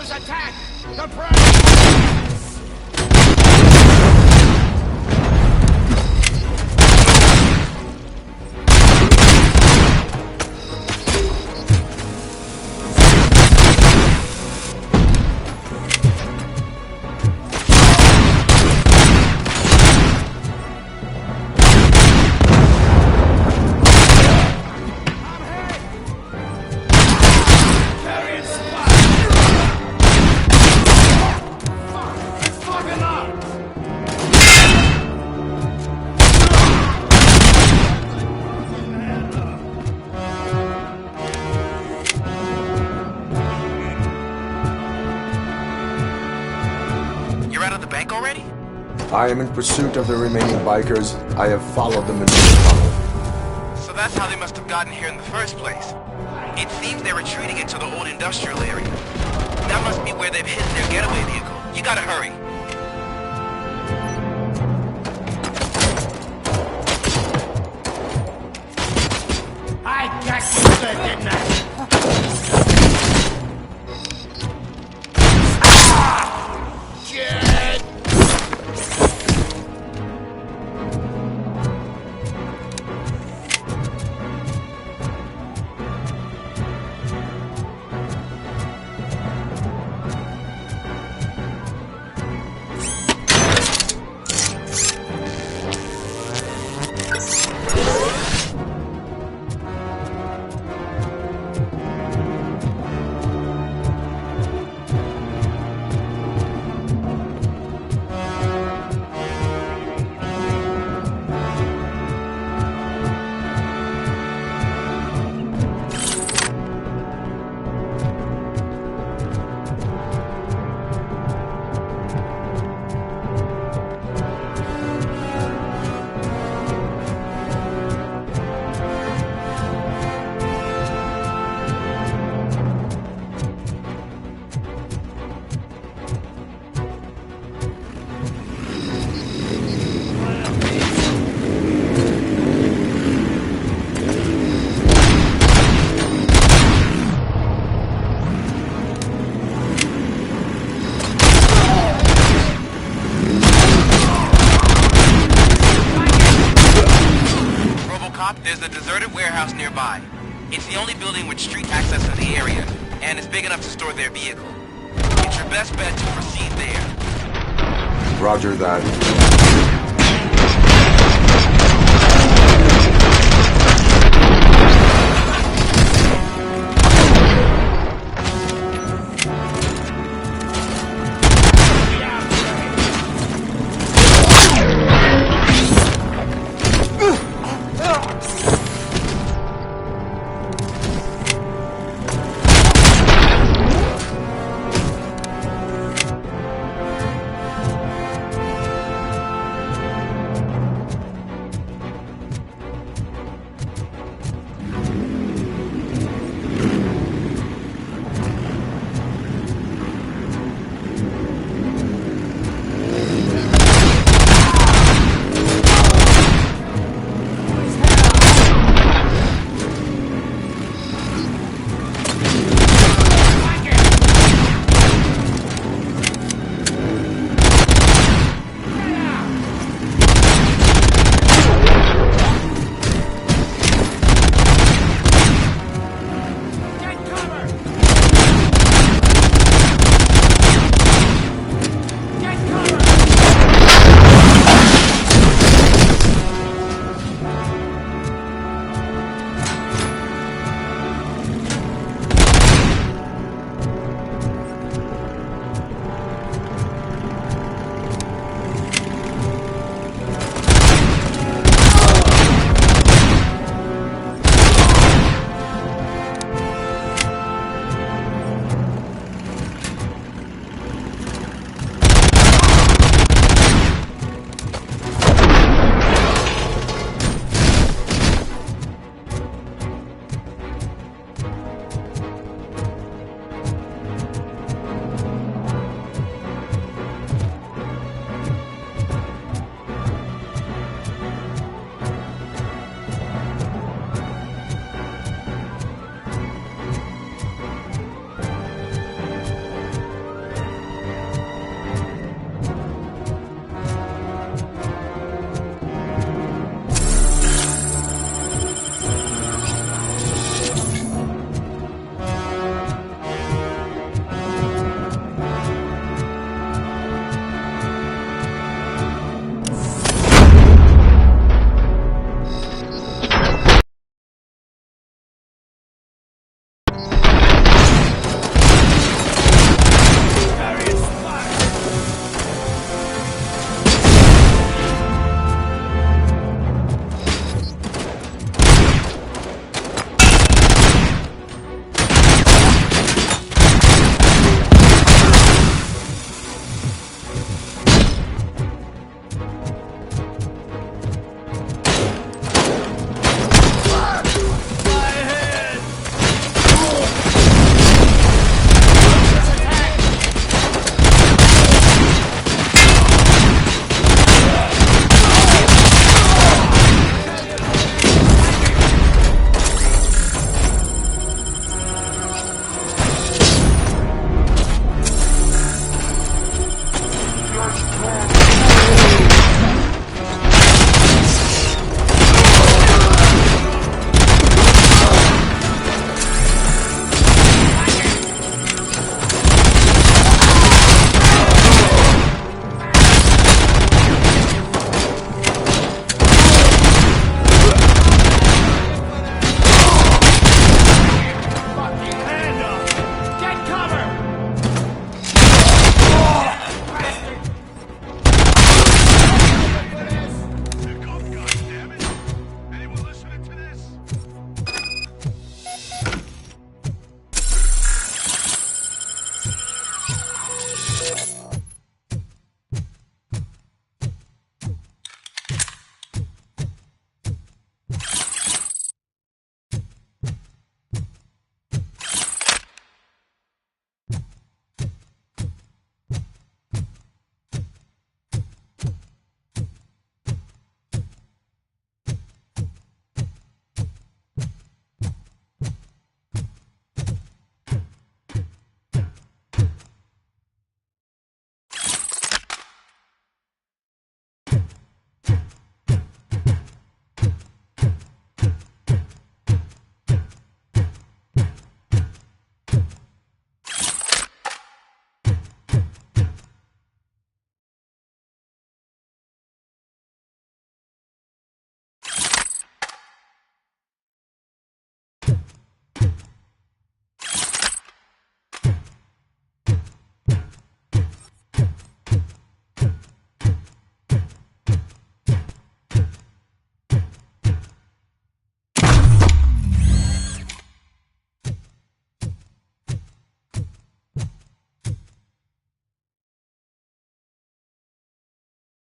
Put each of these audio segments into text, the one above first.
Heroes attack! The prey! I am in pursuit of the remaining bikers. I have followed them into the tunnel. So that's how they must have gotten here in the first place. It seems they're retreating into the old industrial area. That must be where they've hidden their getaway vehicle. You gotta hurry. I got you good, didn't I? There's a deserted warehouse nearby. It's the only building with street access in the area, and it's big enough to store their vehicle. It's your best bet to proceed there. Roger that.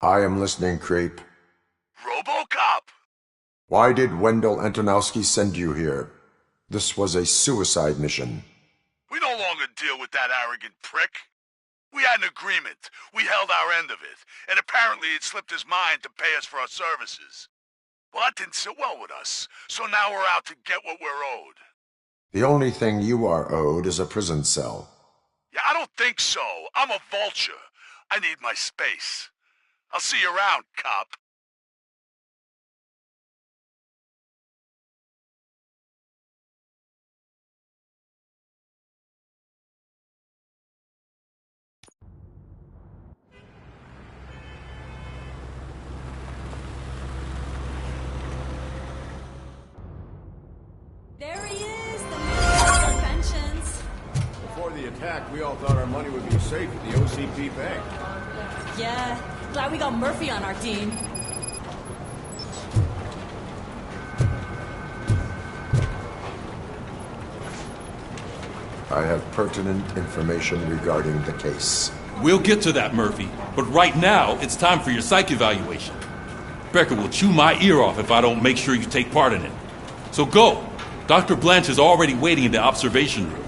I am listening, creep. Robocop! Why did Wendell Antonowski send you here? This was a suicide mission. We no longer deal with that arrogant prick. We had an agreement. We held our end of it, and apparently it slipped his mind to pay us for our services. Well, that didn't sit well with us, so now we're out to get what we're owed. The only thing you are owed is a prison cell. Yeah, I don't think so. I'm a vulture. I need my space. I'll see you around, cop. There he is, the man of conventions. Before the attack, we all thought our money would be safe at the OCP bank. Yeah, glad we got Murphy on our team. I have pertinent information regarding the case. We'll get to that, Murphy. But right now, it's time for your psych evaluation. Becker will chew my ear off if I don't make sure you take part in it. So go. Dr. Blanche is already waiting in the observation room.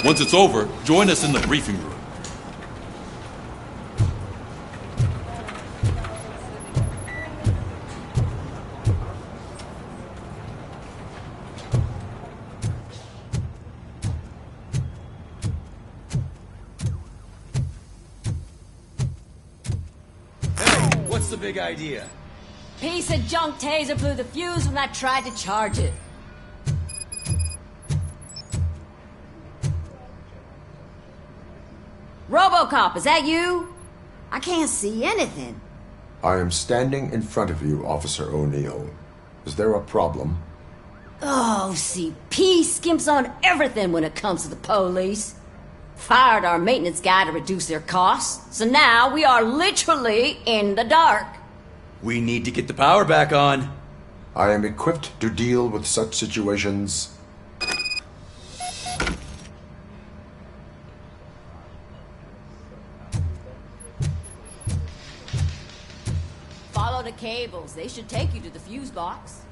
Once it's over, join us in the briefing room. Hey, what's the big idea? Piece of junk taser blew the fuse when I tried to charge it. Robocop, is that you? I can't see anything. I am standing in front of you, Officer O'Neill. Is there a problem? Oh, CP skimps on everything when it comes to the police. Fired our maintenance guy to reduce their costs, so now we are literally in the dark. We need to get the power back on. I am equipped to deal with such situations. Follow the cables. They should take you to the fuse box.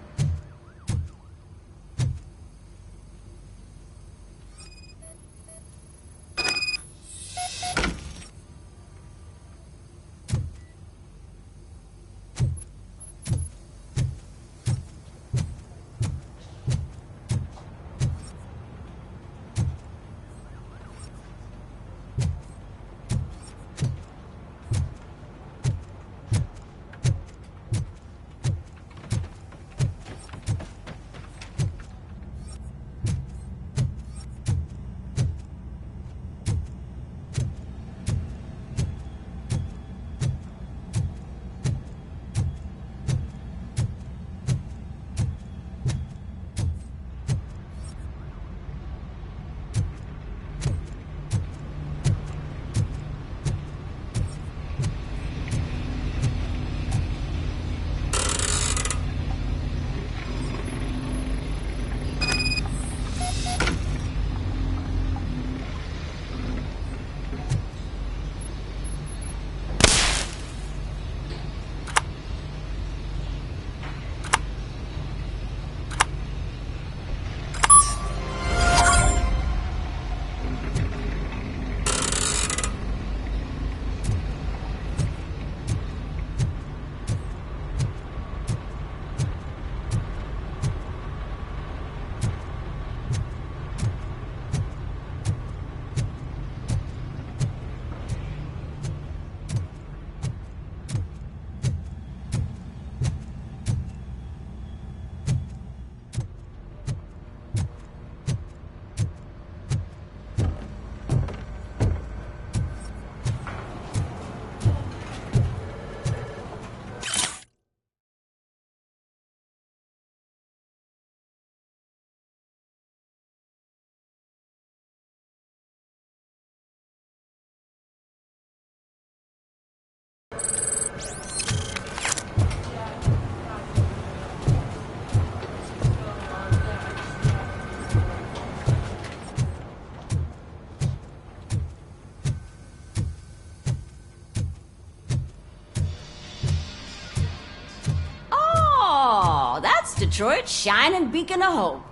Detroit's shining beacon of hope.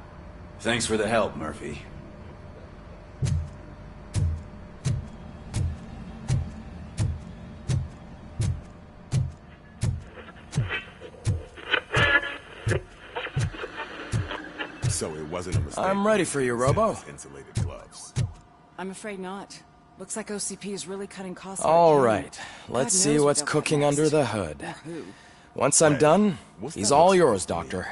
Thanks for the help, Murphy. So it wasn't a mistake. I'm ready for you, Robo. Insulated gloves. I'm afraid not. Looks like OCP is really cutting costs. All right, let's see what's cooking under the hood. Once I'm done, he's all yours, Doctor.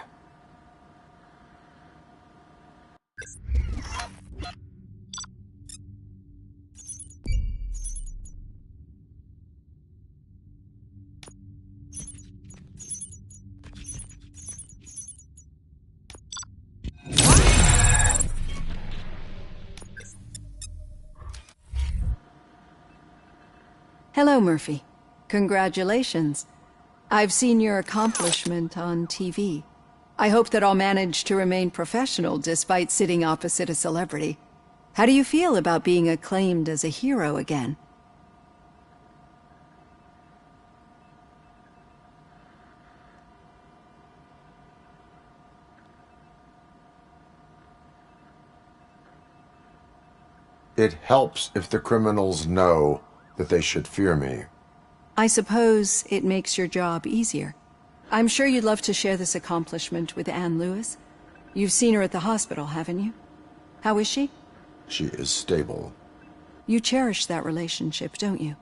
Hello, Murphy. Congratulations. I've seen your accomplishment on TV. I hope that I'll manage to remain professional despite sitting opposite a celebrity. How do you feel about being acclaimed as a hero again? It helps if the criminals know that they should fear me. I suppose it makes your job easier. I'm sure you'd love to share this accomplishment with Anne Lewis. You've seen her at the hospital, haven't you? How is she? She is stable. You cherish that relationship, don't you?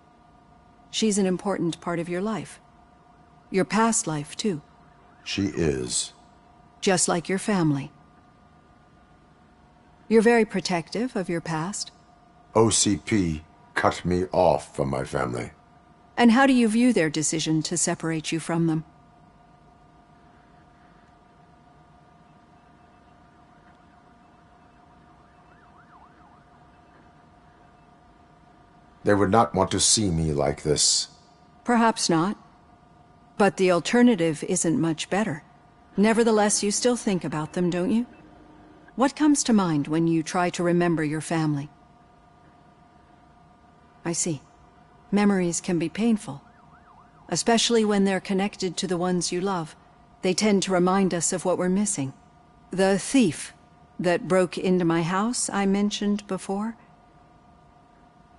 She's an important part of your life. Your past life, too. She is. Just like your family. You're very protective of your past. OCP cut me off from my family. And how do you view their decision to separate you from them? They would not want to see me like this. Perhaps not. But the alternative isn't much better. Nevertheless, you still think about them, don't you? What comes to mind when you try to remember your family? I see. Memories can be painful, especially when they're connected to the ones you love. They tend to remind us of what we're missing. The thief that broke into my house I mentioned before,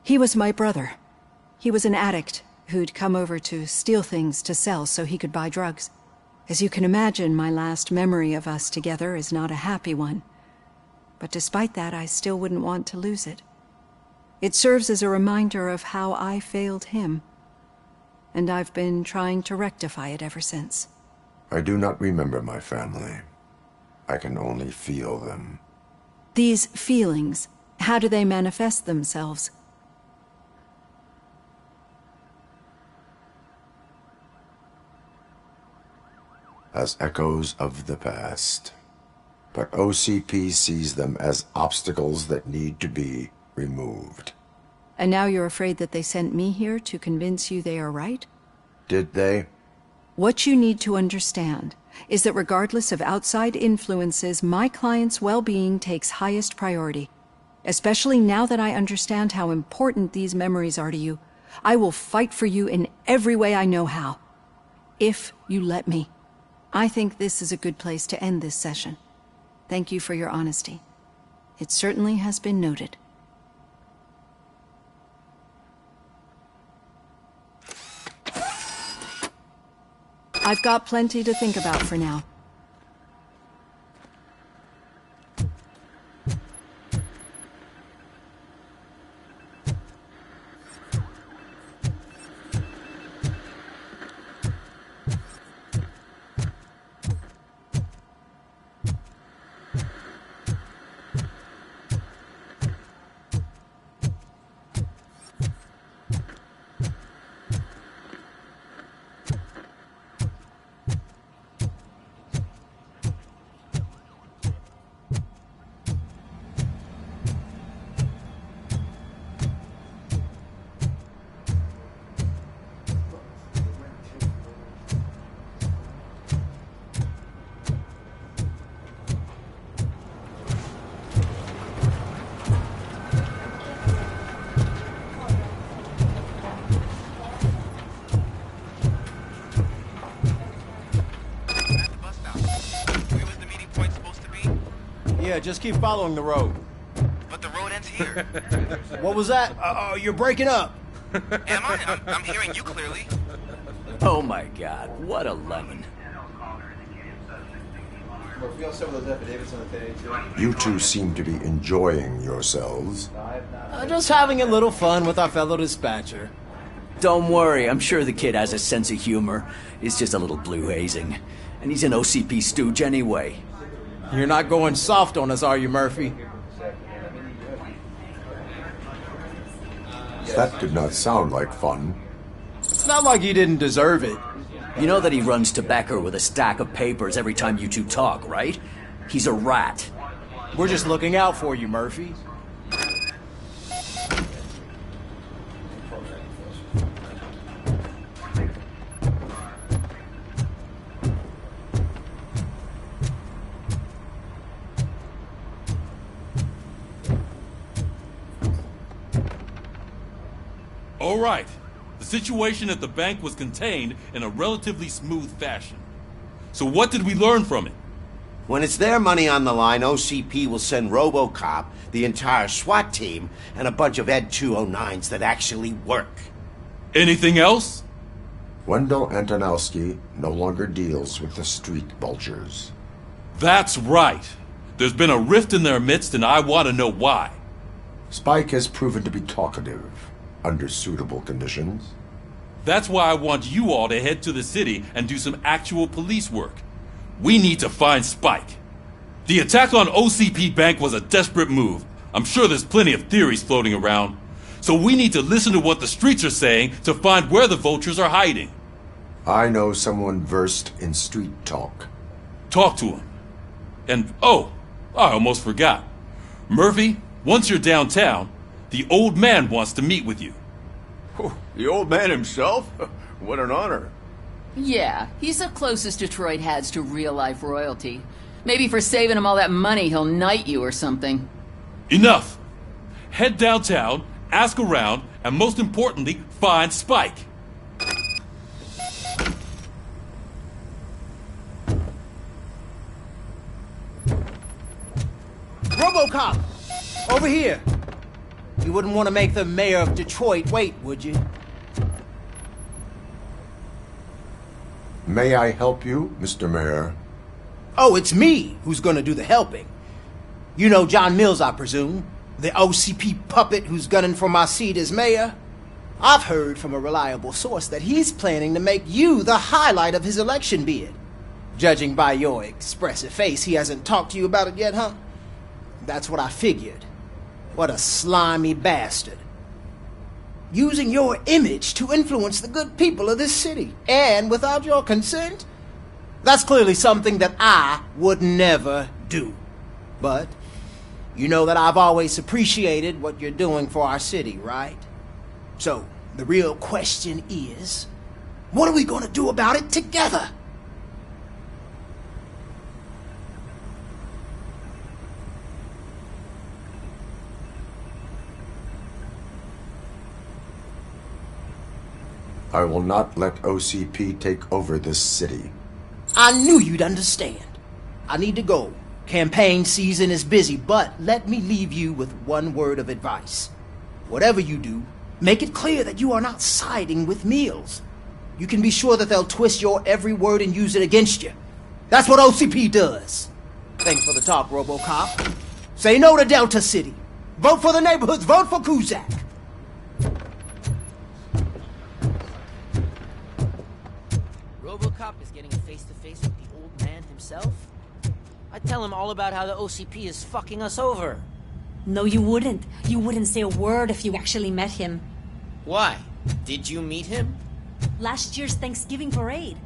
he was my brother. He was an addict who'd come over to steal things to sell so he could buy drugs. As you can imagine, my last memory of us together is not a happy one. But despite that, I still wouldn't want to lose it. It serves as a reminder of how I failed him, and I've been trying to rectify it ever since. I do not remember my family. I can only feel them. These feelings, how do they manifest themselves? As echoes of the past. But OCP sees them as obstacles that need to be removed. And now you're afraid that they sent me here to convince you they are right? Did they? What you need to understand is that regardless of outside influences, my client's well-being takes highest priority. Especially now that I understand how important these memories are to you, I will fight for you in every way I know how. If you let me. I think this is a good place to end this session. Thank you for your honesty. It certainly has been noted. I've got plenty to think about for now. Yeah, just keep following the road. But the road ends here. What was that? You're breaking up. Am I? I'm hearing you clearly. Oh my god, what a lemon. You two seem to be enjoying yourselves. Just having a little fun with our fellow dispatcher. Don't worry, I'm sure the kid has a sense of humor. It's just a little blue hazing. And he's an OCP stooge anyway. You're not going soft on us, are you, Murphy? That did not sound like fun. It's not like you didn't deserve it. You know that he runs to Becker with a stack of papers every time you two talk, right? He's a rat. We're just looking out for you, Murphy. All right. The situation at the bank was contained in a relatively smooth fashion. So what did we learn from it? When it's their money on the line, OCP will send Robocop, the entire SWAT team, and a bunch of Ed 209s that actually work. Anything else? Wendell Antonowski no longer deals with the street vultures. That's right. There's been a rift in their midst, and I want to know why. Spike has proven to be talkative under suitable conditions. That's why I want you all to head to the city and do some actual police work. We need to find Spike. The attack on OCP Bank was a desperate move. I'm sure there's plenty of theories floating around. So we need to listen to what the streets are saying to find where the vultures are hiding. I know someone versed in street talk. Talk to him. And, oh, I almost forgot. Murphy, once you're downtown, the old man wants to meet with you. Oh, the old man himself? What an honor. Yeah, he's the closest Detroit has to real-life royalty. Maybe for saving him all that money, he'll knight you or something. Enough! Head downtown, ask around, and most importantly, find Spike. Robocop! Over here! You wouldn't want to make the mayor of Detroit wait, would you? May I help you, Mr. Mayor? Oh, it's me who's gonna do the helping. You know John Mills, I presume? The OCP puppet who's gunning for my seat as mayor? I've heard from a reliable source that he's planning to make you the highlight of his election bid. Judging by your expressive face, he hasn't talked to you about it yet, huh? That's what I figured. What a slimy bastard. Using your image to influence the good people of this city, and without your consent? That's clearly something that I would never do. But you know that I've always appreciated what you're doing for our city, right? So, the real question is, what are we gonna do about it together? I will not let OCP take over this city. I knew you'd understand. I need to go. Campaign season is busy, but let me leave you with one word of advice. Whatever you do, make it clear that you are not siding with Mills. You can be sure that they'll twist your every word and use it against you. That's what OCP does. Thanks for the talk, Robocop. Say no to Delta City. Vote for the neighborhoods. Vote for Kuzak. Robocop is getting a face-to-face with the old man himself? I'd tell him all about how the OCP is fucking us over. No, you wouldn't. You wouldn't say a word if you actually met him. Why? Did you meet him? Last year's Thanksgiving parade.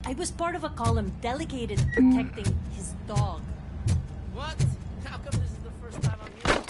I was part of a column delegated to protecting his dog. What? How come this is the first time I'm here?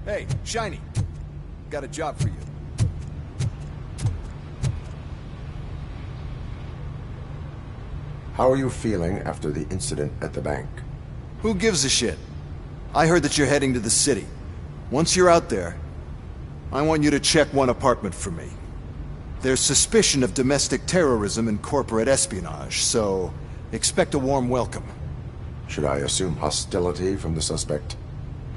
Hey, Shiny. Got a job for you. How are you feeling after the incident at the bank? Who gives a shit? I heard that you're heading to the city. Once you're out there, I want you to check one apartment for me. There's suspicion of domestic terrorism and corporate espionage, so expect a warm welcome. Should I assume hostility from the suspect?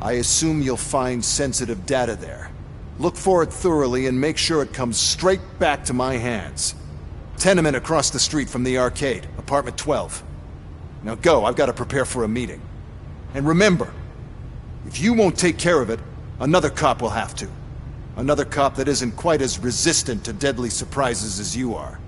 I assume you'll find sensitive data there. Look for it thoroughly and make sure it comes straight back to my hands. Tenement across the street from the arcade, apartment 12. Now go, I've got to prepare for a meeting. And remember, if you won't take care of it, another cop will have to. Another cop that isn't quite as resistant to deadly surprises as you are.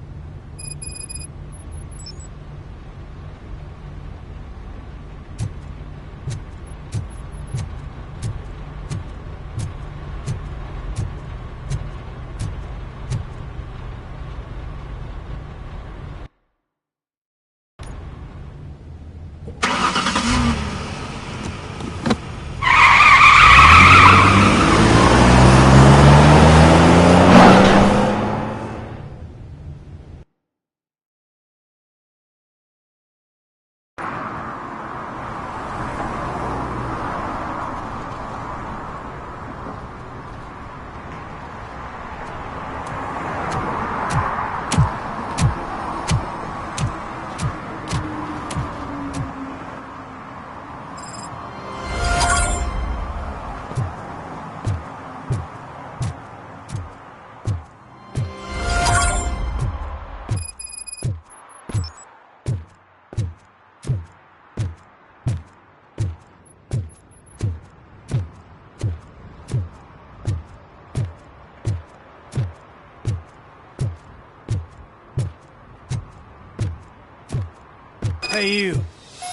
Hey you,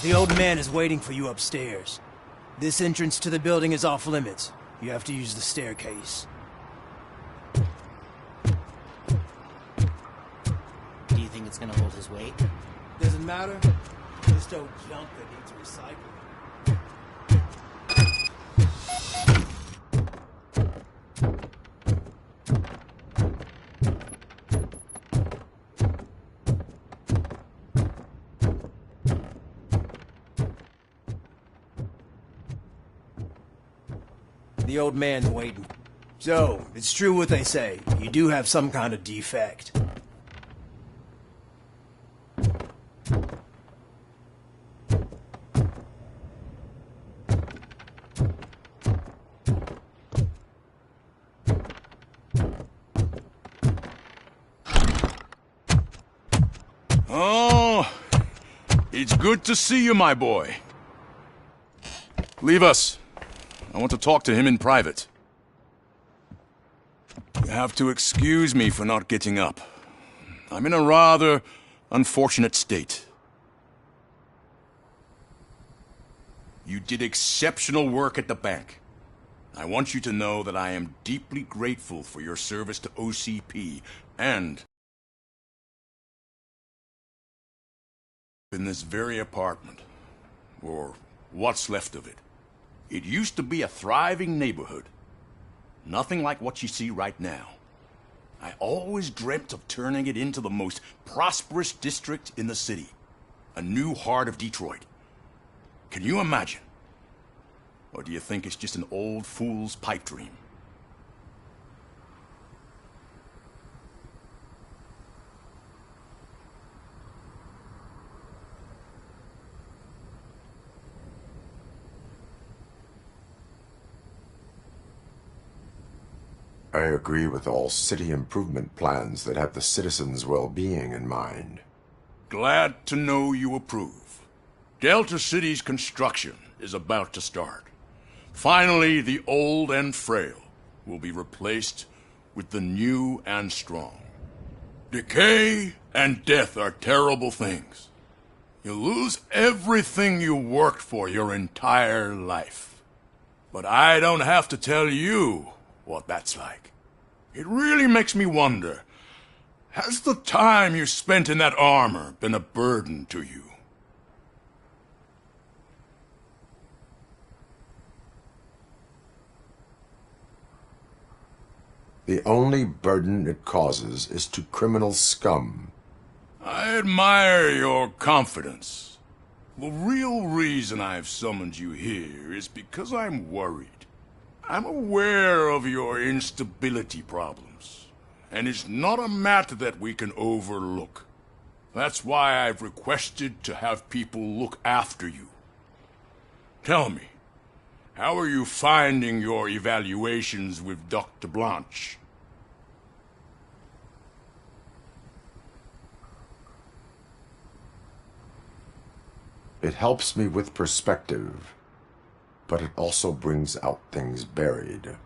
the old man is waiting for you upstairs. This entrance to the building is off limits. You have to use the staircase. Do you think it's gonna hold his weight? Doesn't matter. Just old junk that needs recycling. the old man's waiting. So, it's true what they say. You do have some kind of defect. Oh, it's good to see you, my boy. Leave us. I want to talk to him in private. You have to excuse me for not getting up. I'm in a rather unfortunate state. You did exceptional work at the bank. I want you to know that I am deeply grateful for your service to OCP and in this very apartment, or what's left of it. It used to be a thriving neighborhood. Nothing like what you see right now. I always dreamt of turning it into the most prosperous district in the city. A new heart of Detroit. Can you imagine? Or do you think it's just an old fool's pipe dream? I agree with all city improvement plans that have the citizens' well-being in mind. Glad to know you approve. Delta City's construction is about to start. Finally, the old and frail will be replaced with the new and strong. Decay and death are terrible things. You lose everything you worked for your entire life. But I don't have to tell you what that's like. It really makes me wonder, has the time you spent in that armor been a burden to you? The only burden it causes is to criminal scum. I admire your confidence. The real reason I've summoned you here is because I'm worried. I'm aware of your instability problems, and it's not a matter that we can overlook. That's why I've requested to have people look after you. Tell me, how are you finding your evaluations with Dr. Blanche? It helps me with perspective, but it also brings out things buried.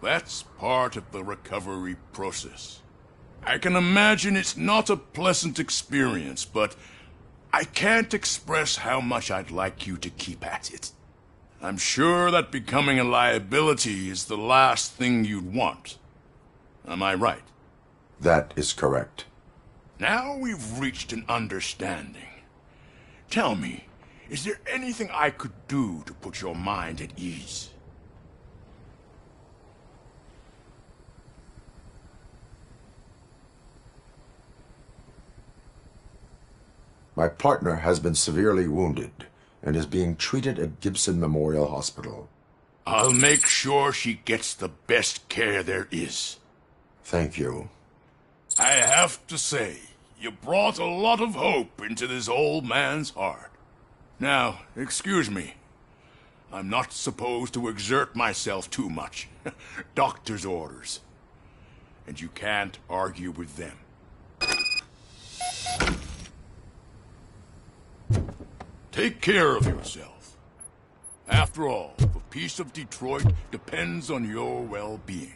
That's part of the recovery process. I can imagine it's not a pleasant experience, but I can't express how much I'd like you to keep at it. I'm sure that becoming a liability is the last thing you'd want. Am I right? That is correct. Now we've reached an understanding. Tell me, is there anything I could do to put your mind at ease? My partner has been severely wounded and is being treated at Gibson Memorial Hospital. I'll make sure she gets the best care there is. Thank you. I have to say, you brought a lot of hope into this old man's heart. Now, excuse me. I'm not supposed to exert myself too much. Doctor's orders. And you can't argue with them. Take care of yourself. After all, the peace of Detroit depends on your well-being.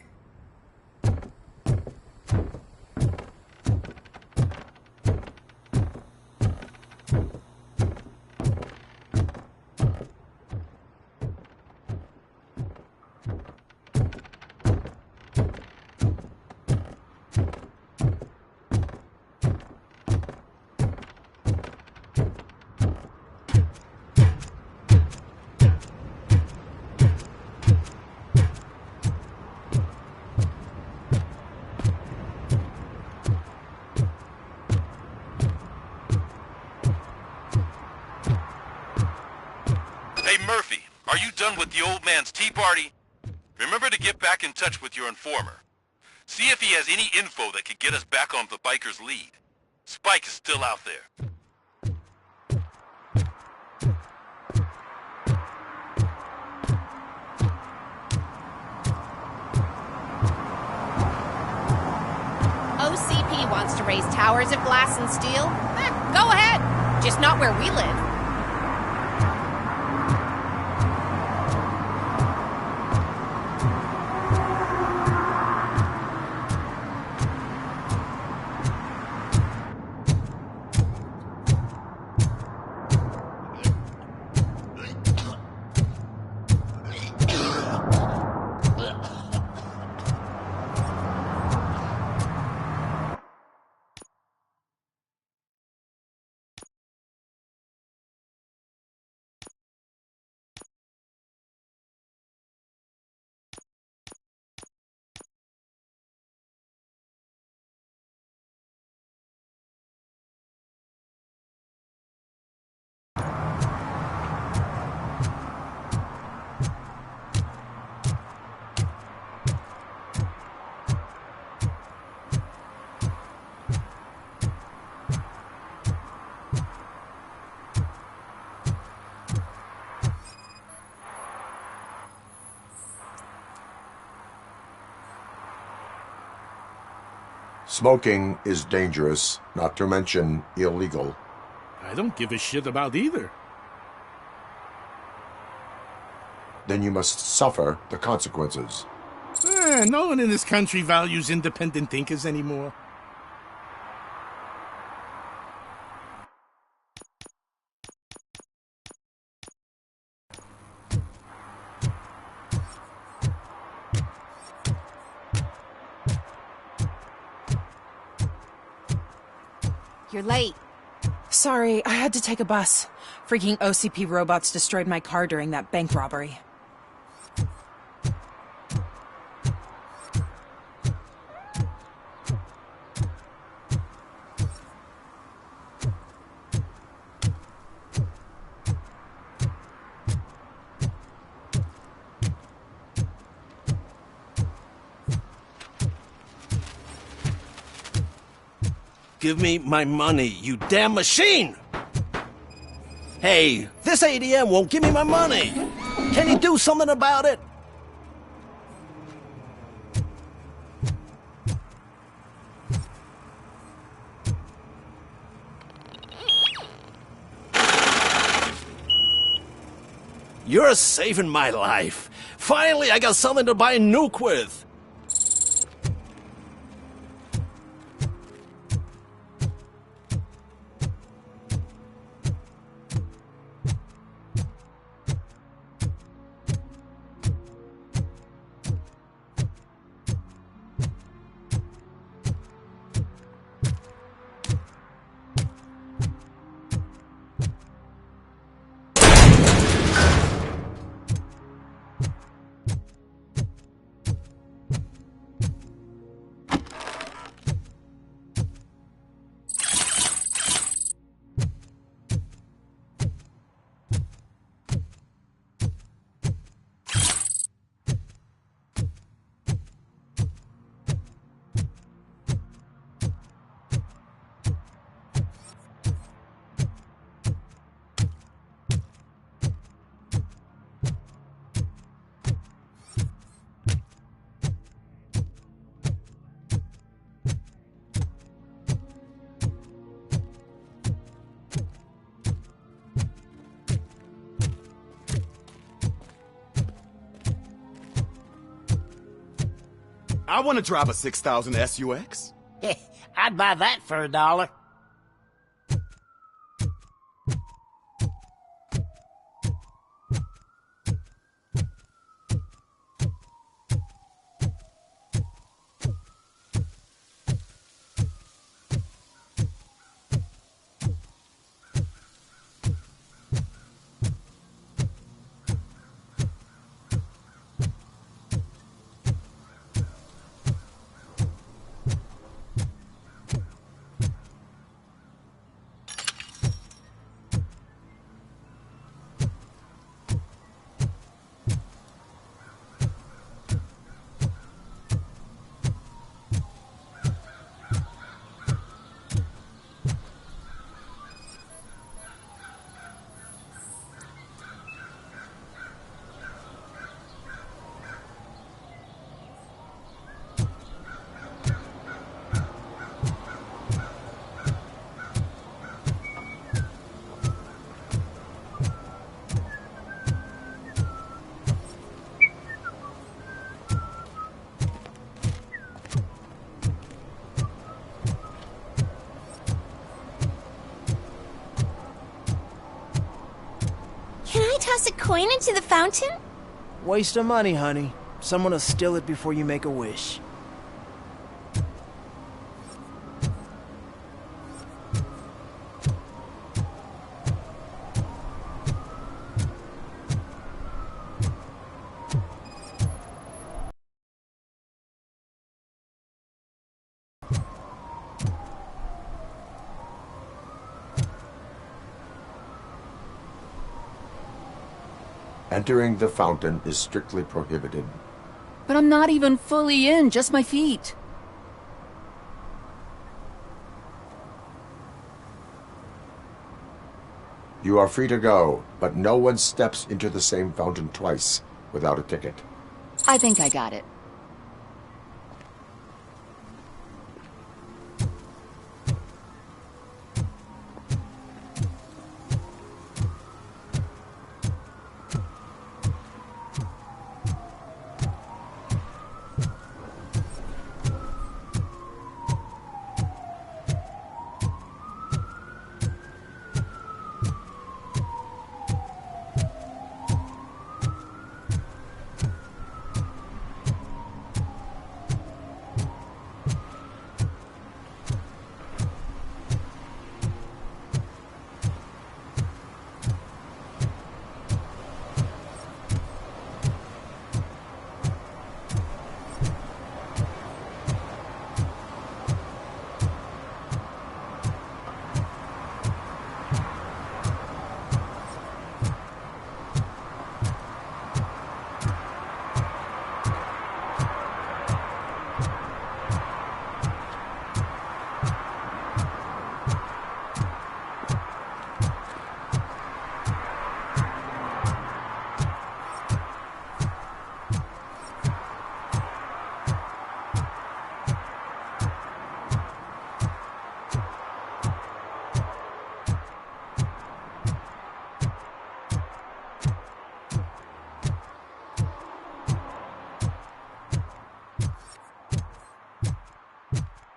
Hey, Murphy, are you done with the old man's tea party? Remember to get back in touch with your informer. See if he has any info that could get us back on the biker's lead. Spike is still out there. OCP wants to raise towers of glass and steel? Go ahead. Just not where we live. Smoking is dangerous, not to mention illegal. I don't give a shit about either. Then you must suffer the consequences. No one in this country values independent thinkers anymore. You're late. Sorry, I had to take a bus. Freaking OCP robots destroyed my car during that bank robbery. Give me my money, you damn machine! Hey, this ATM won't give me my money! Can you do something about it? You're saving my life. Finally, I got something to buy a nuke with. I want to drive a 6000 SUX. I'd buy that for $1. toss a coin into the fountain? Waste of money, honey. Someone will steal it before you make a wish. Entering the fountain is strictly prohibited. But I'm not even fully in, just my feet. You are free to go, but no one steps into the same fountain twice without a ticket. I think I got it.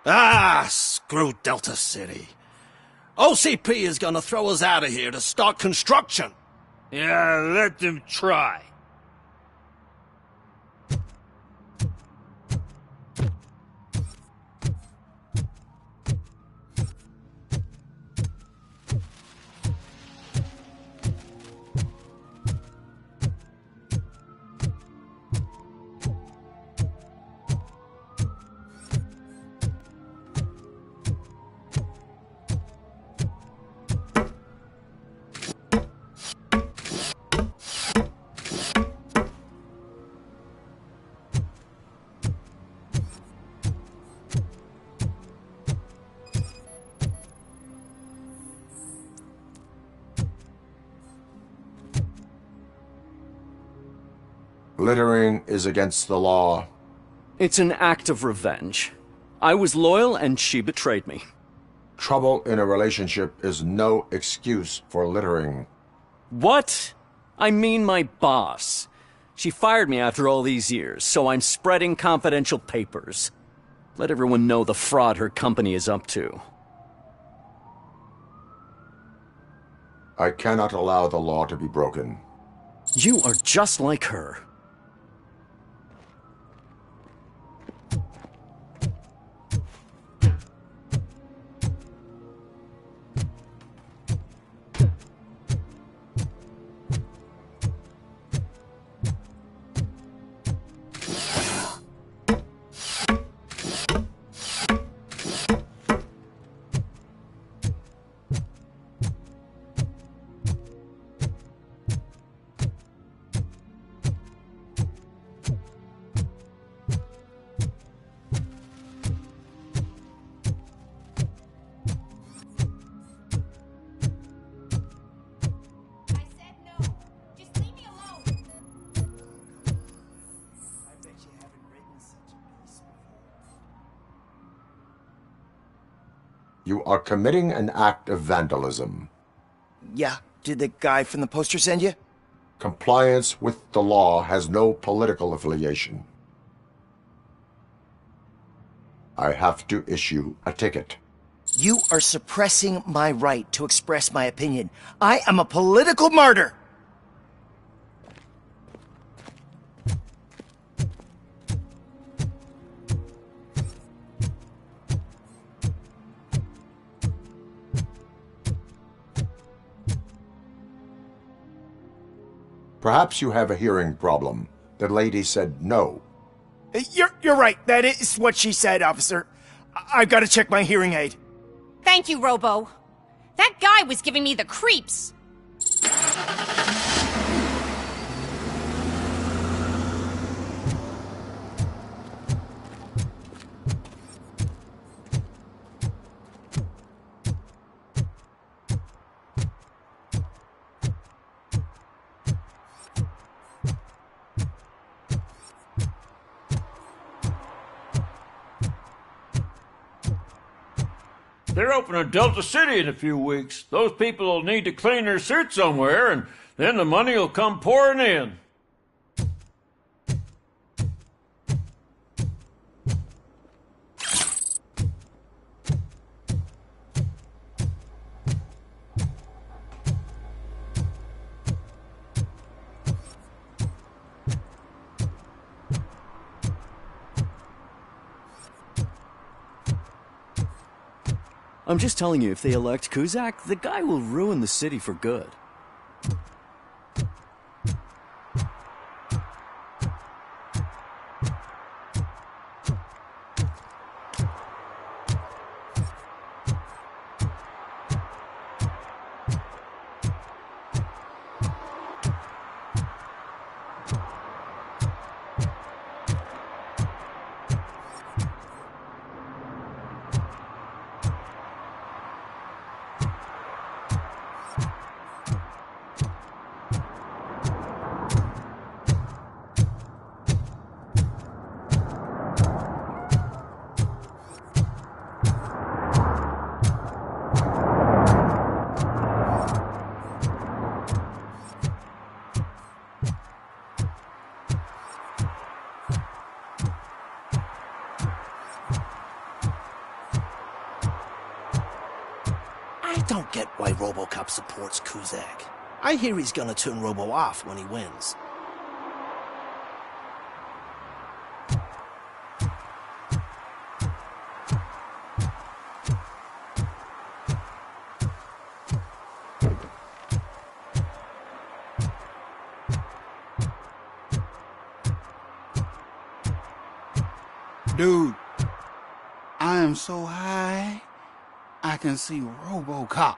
Ah, screw Delta City. OCP is gonna throw us out of here to start construction. Yeah, let them try. Littering is against the law. It's an act of revenge. I was loyal and she betrayed me. Trouble in a relationship is no excuse for littering. What? I mean my boss. She fired me after all these years, so I'm spreading confidential papers. Let everyone know the fraud her company is up to. I cannot allow the law to be broken. You are just like her. You are committing an act of vandalism. Yeah, did the guy from the poster send you? Compliance with the law has no political affiliation. I have to issue a ticket. You are suppressing my right to express my opinion. I am a political martyr! Perhaps you have a hearing problem. The lady said no. You're right. That is what she said, officer. I've got to check my hearing aid. Thank you, Robo. That guy was giving me the creeps. They're opening Delta City in a few weeks. Those people will need to clean their suit somewhere, and then the money will come pouring in. I'm just telling you, if they elect Kuzak, the guy will ruin the city for good. I don't get why Robocop supports Kuzak. I hear he's gonna turn Robo off when he wins. Dude, I am so high, I can see Robocop.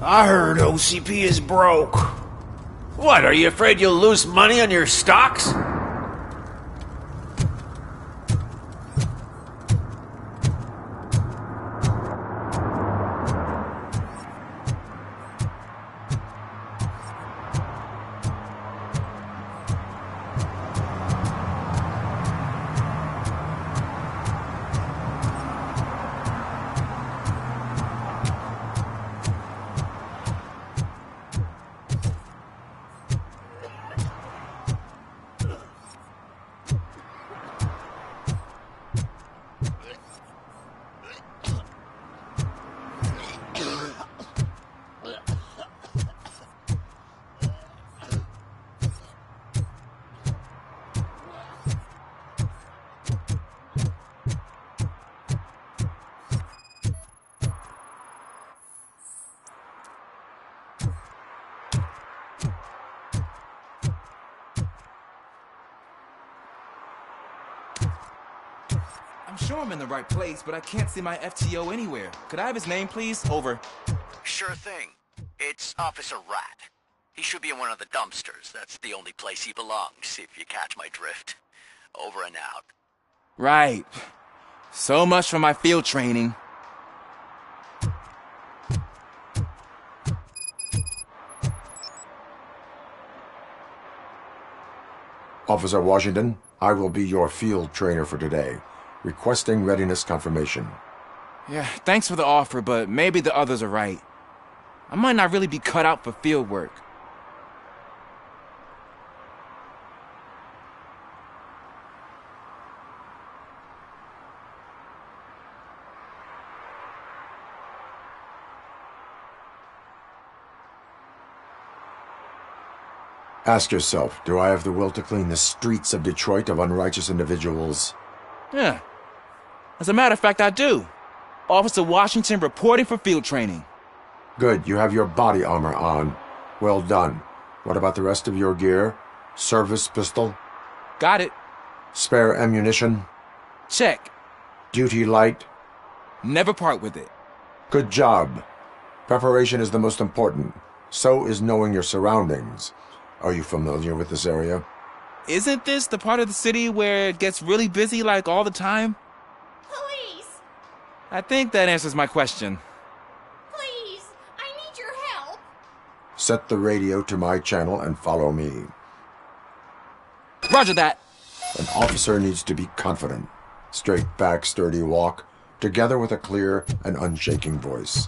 I heard OCP is broke. What, are you afraid you'll lose money on your stocks? I'm sure I'm in the right place, but I can't see my FTO anywhere. Could I have his name, please? Over. Sure thing. It's Officer Rat. He should be in one of the dumpsters. That's the only place he belongs, if you catch my drift. Over and out. Right. So much for my field training. Officer Washington, I will be your field trainer for today. Requesting readiness confirmation. Yeah, thanks for the offer, but maybe the others are right. I might not really be cut out for field work. Ask yourself, do I have the will to clean the streets of Detroit of unrighteous individuals? Yeah. As a matter of fact, I do. Officer Washington reporting for field training. Good, you have your body armor on. Well done. What about the rest of your gear? Service pistol? Got it. Spare ammunition? Check. Duty light? Never part with it. Good job. Preparation is the most important. So is knowing your surroundings. Are you familiar with this area? Isn't this the part of the city where it gets really busy like all the time? Police! I think that answers my question. Please! I need your help! Set the radio to my channel and follow me. Roger that. An officer needs to be confident. Straight back, sturdy walk, together with a clear and unshaking voice.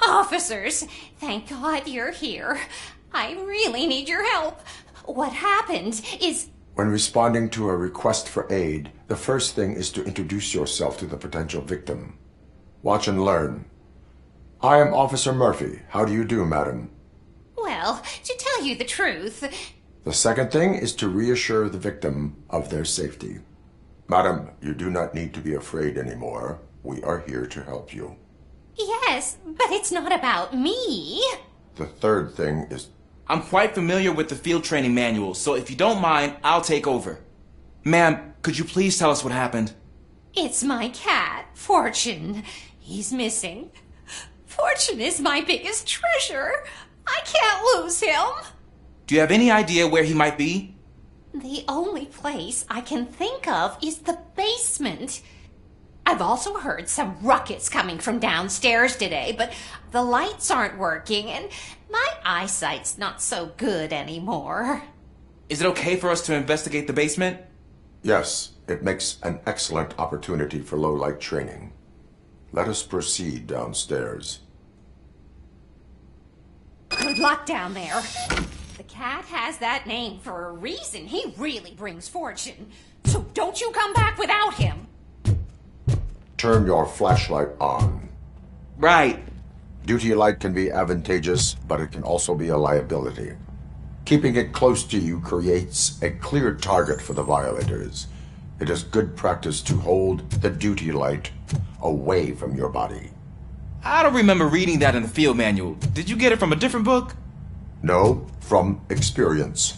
Officers, thank God you're here. I really need your help. What happened is... When responding to a request for aid, the first thing is to introduce yourself to the potential victim. Watch and learn. I am Officer Murphy. How do you do, madam? Well, to tell you the truth... The second thing is to reassure the victim of their safety. Madam, you do not need to be afraid anymore. We are here to help you. Yes, but it's not about me. The third thing is... I'm quite familiar with the field training manual, so if you don't mind, I'll take over. Ma'am, could you please tell us what happened? It's my cat, Fortune. He's missing. Fortune is my biggest treasure. I can't lose him. Do you have any idea where he might be? The only place I can think of is the basement. I've also heard some ruckus coming from downstairs today, but the lights aren't working and my eyesight's not so good anymore. Is it okay for us to investigate the basement? Yes, it makes an excellent opportunity for low-light training. Let us proceed downstairs. Good luck down there. The cat has that name for a reason. He really brings fortune. So don't you come back without him. Turn your flashlight on. Right. Duty light can be advantageous, but it can also be a liability. Keeping it close to you creates a clear target for the violators. It is good practice to hold the duty light away from your body. I don't remember reading that in the field manual. Did you get it from a different book? No, from experience.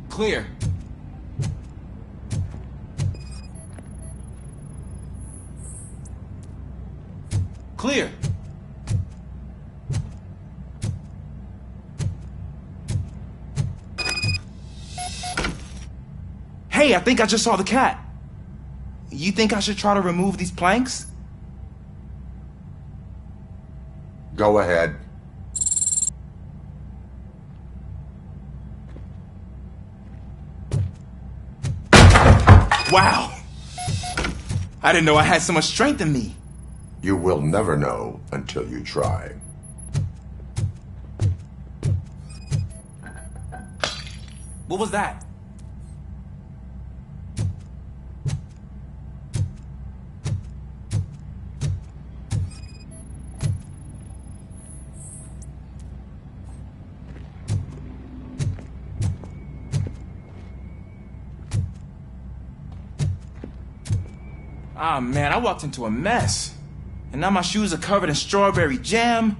Clear. Clear. Hey, I think I just saw the cat. You think I should try to remove these planks? Go ahead. Wow! I didn't know I had so much strength in me. You will never know until you try. What was that? Ah, man, I walked into a mess. And now my shoes are covered in strawberry jam.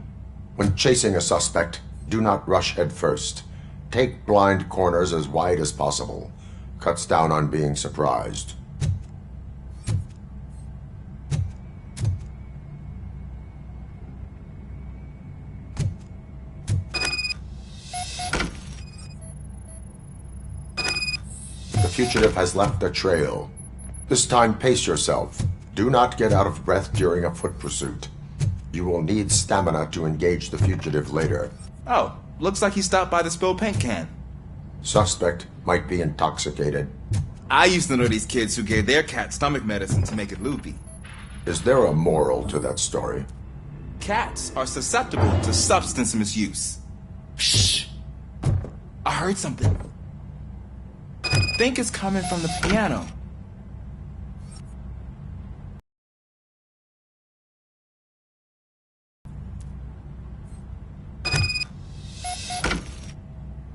When chasing a suspect, do not rush head first. Take blind corners as wide as possible. Cuts down on being surprised. The fugitive has left a trail. This time, pace yourself. Do not get out of breath during a foot pursuit. You will need stamina to engage the fugitive later. Oh, looks like he stopped by the spilled paint can. Suspect might be intoxicated. I used to know these kids who gave their cat stomach medicine to make it loopy. Is there a moral to that story? Cats are susceptible to substance misuse. Shh! I heard something. I think it's coming from the piano.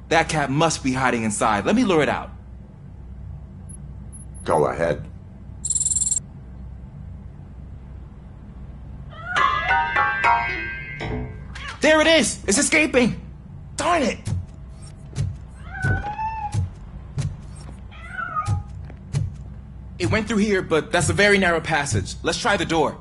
That cat must be hiding inside. Let me lure it out. Go ahead. There it is! It's escaping! Darn it! It went through here, but that's a very narrow passage. Let's try the door.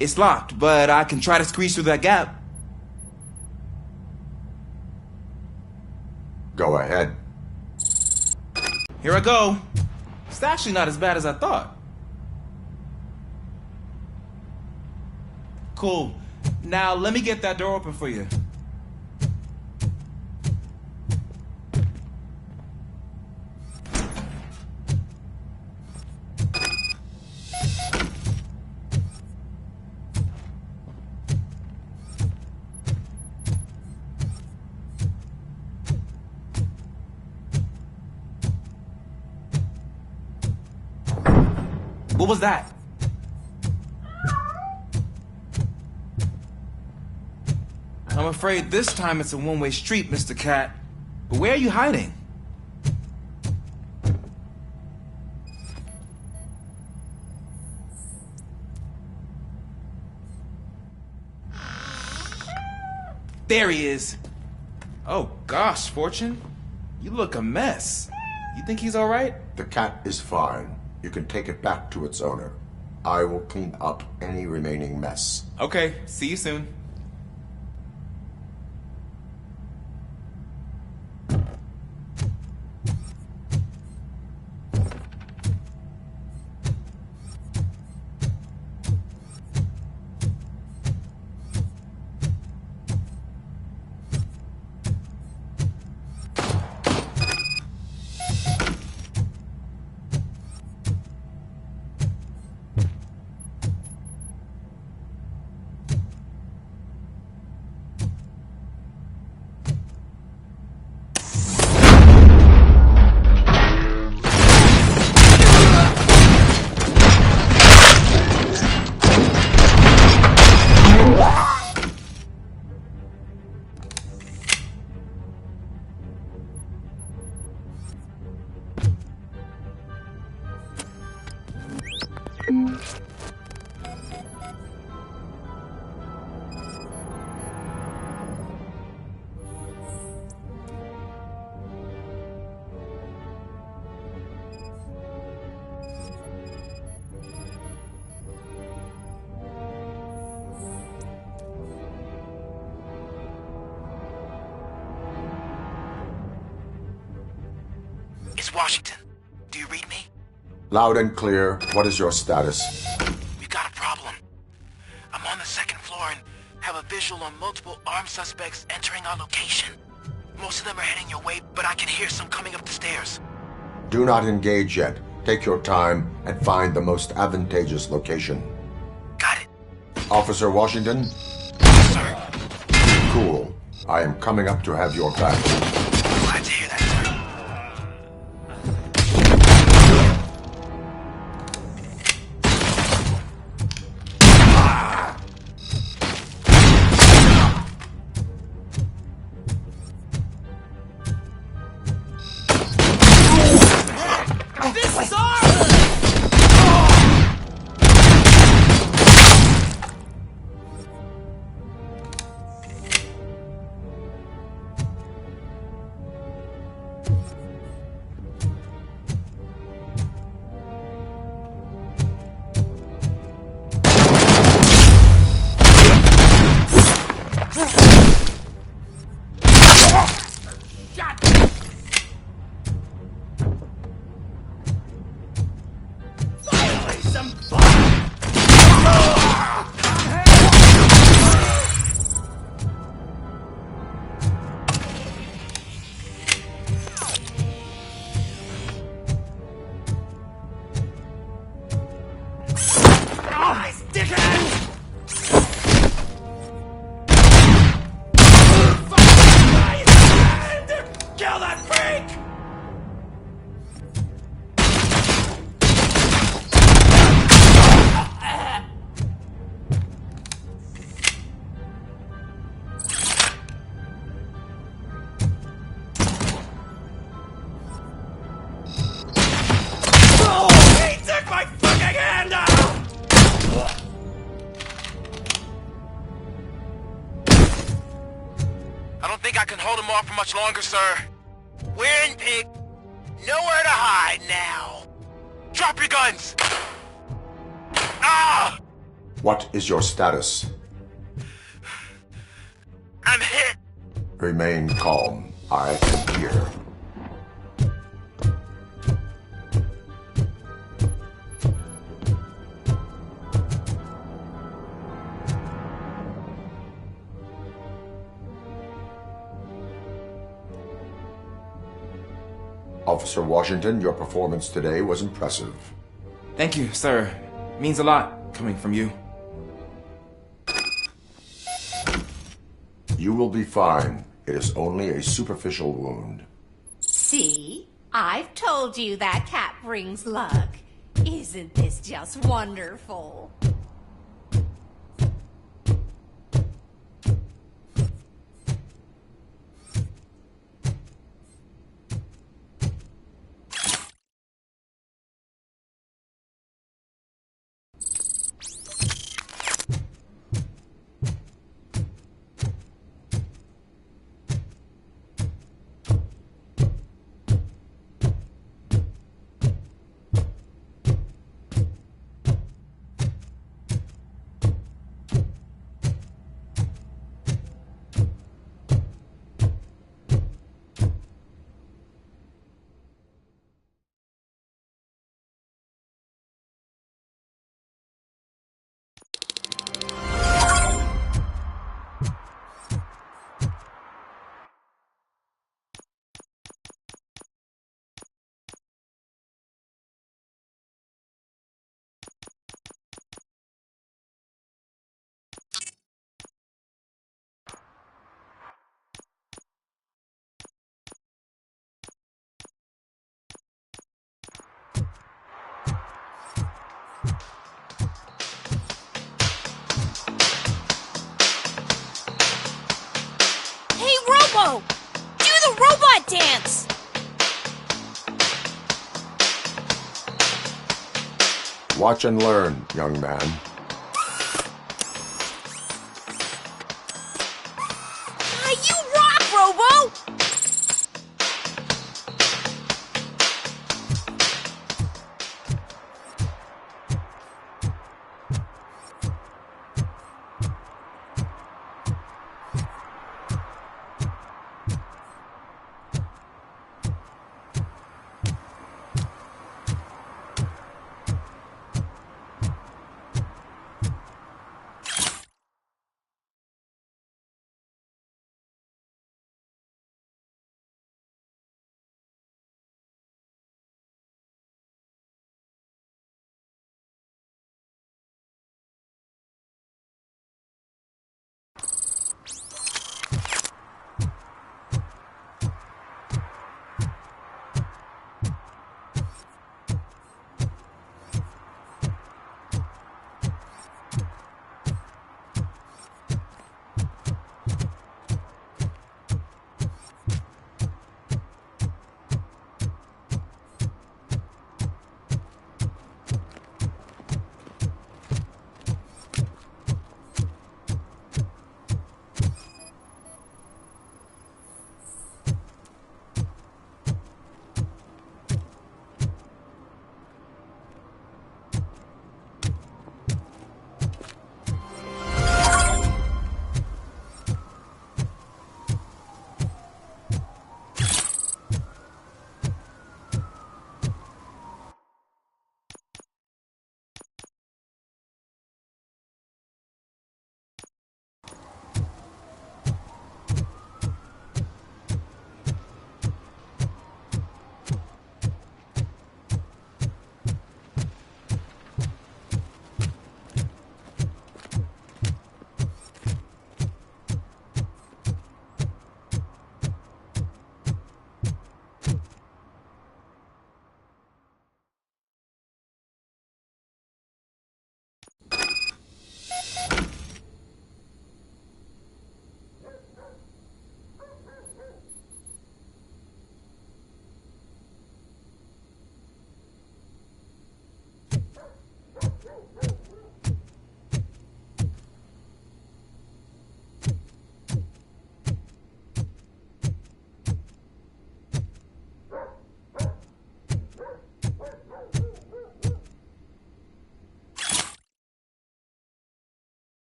It's locked, but I can try to squeeze through that gap. Go ahead. Here I go. It's actually not as bad as I thought. Cool. Now let me get that door open for you. What was that? I'm afraid this time it's a one-way street, Mr. Cat. But where are you hiding? There he is. Oh gosh, Fortune. You look a mess. You think he's all right? The cat is fine. You can take it back to its owner. I will clean up any remaining mess. Okay, see you soon. It's Washington. Do you read me? Loud and clear. What is your status? We've got a problem. I'm on the second floor and have a visual on multiple armed suspects entering our location. Most of them are heading your way, but I can hear some coming up the stairs. Do not engage yet. Take your time and find the most advantageous location. Got it. Officer Washington? Yes, sir. Cool. I am coming up to have your back. Glad to hear that, sir. Kill that freak! He took my fucking hand out! I don't think I can hold him off for much longer, sir. We're in, pig. Nowhere to hide now. Drop your guns! Ah! What is your status? I'm hit. Remain calm. I am here. Officer Washington, your performance today was impressive. Thank you, sir. Means a lot coming from you. You will be fine. It is only a superficial wound. See? I've told you that cat brings luck. Isn't this just wonderful? Robo! Do the robot dance! Watch and learn, young man. You rock, Robo!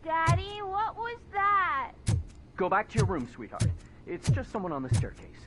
Daddy, what was that? Go back to your room, sweetheart. It's just someone on the staircase.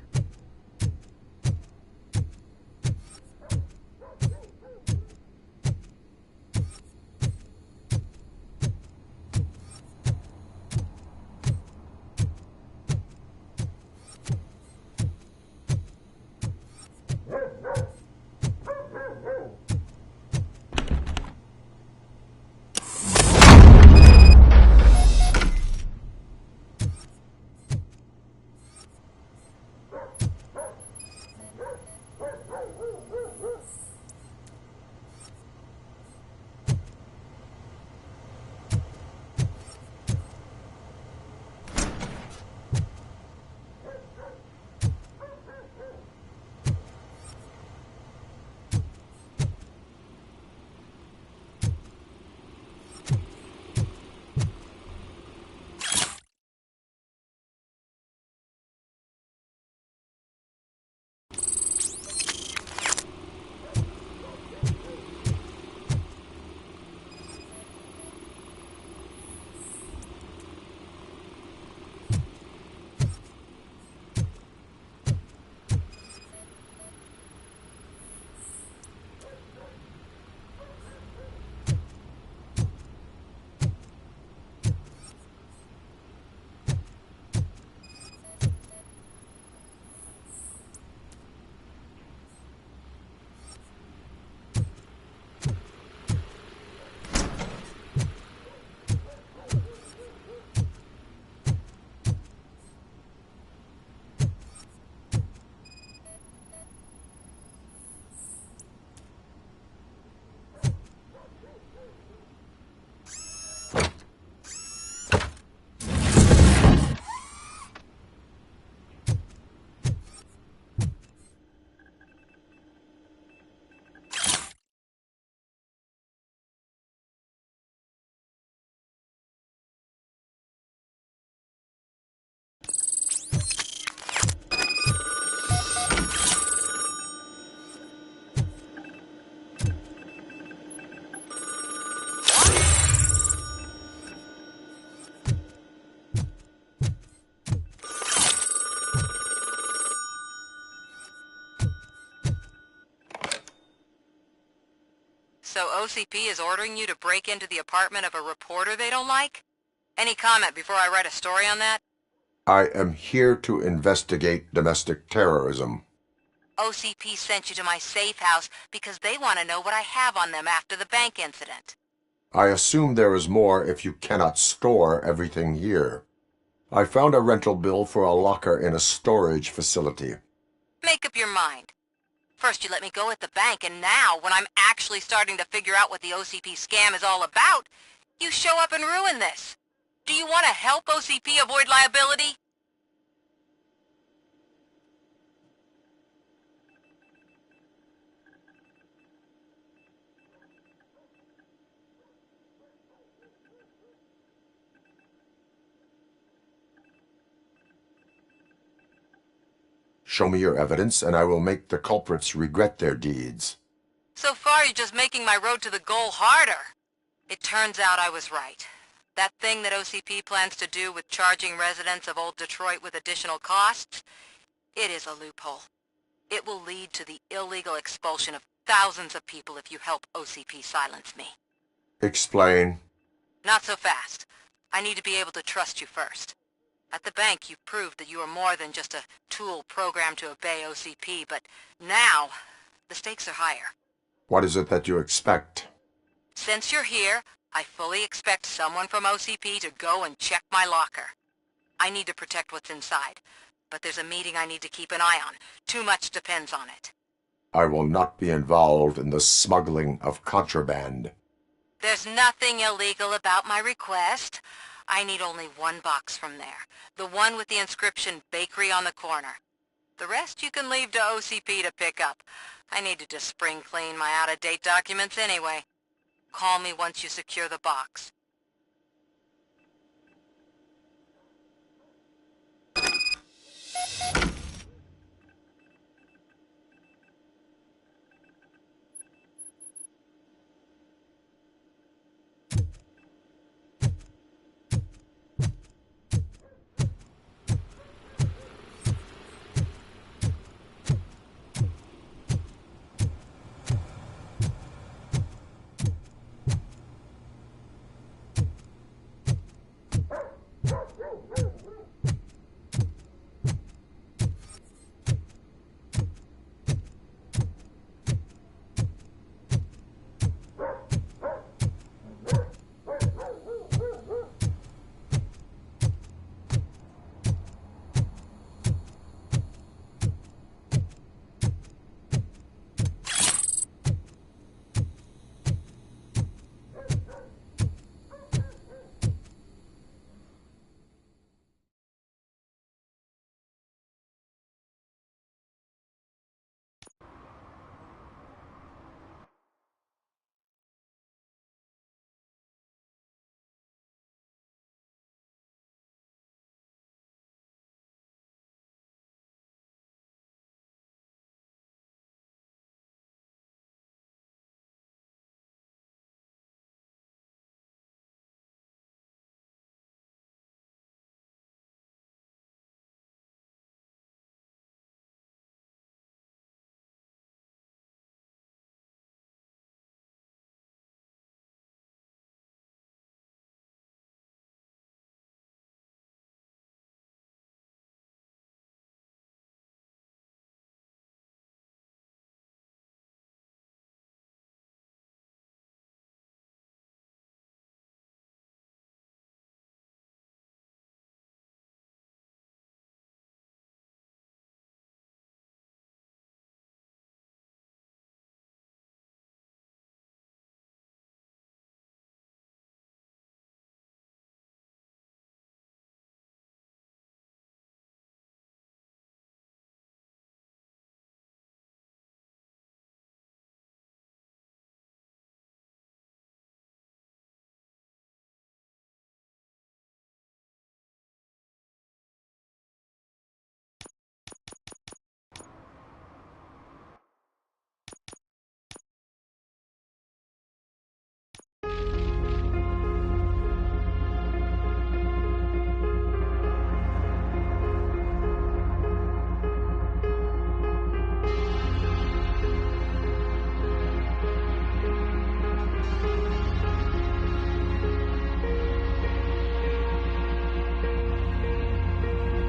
So OCP is ordering you to break into the apartment of a reporter they don't like? Any comment before I write a story on that? I am here to investigate domestic terrorism. OCP sent you to my safe house because they want to know what I have on them after the bank incident. I assume there is more if you cannot store everything here. I found a rental bill for a locker in a storage facility. Make up your mind. First you let me go at the bank, and now, when I'm actually starting to figure out what the OCP scam is all about, you show up and ruin this. Do you want to help OCP avoid liability? Show me your evidence, and I will make the culprits regret their deeds. So far, you're just making my road to the goal harder. It turns out I was right. That thing that OCP plans to do with charging residents of Old Detroit with additional costs, it is a loophole. It will lead to the illegal expulsion of thousands of people if you help OCP silence me. Explain. Not so fast. I need to be able to trust you first. At the bank, you've proved that you are more than just a tool programmed to obey OCP, but now, the stakes are higher. What is it that you expect? Since you're here, I fully expect someone from OCP to go and check my locker. I need to protect what's inside, but there's a meeting I need to keep an eye on. Too much depends on it. I will not be involved in the smuggling of contraband. There's nothing illegal about my request. I need only one box from there. The one with the inscription Bakery on the corner. The rest you can leave to OCP to pick up. I needed to spring clean my out-of-date documents anyway. Call me once you secure the box.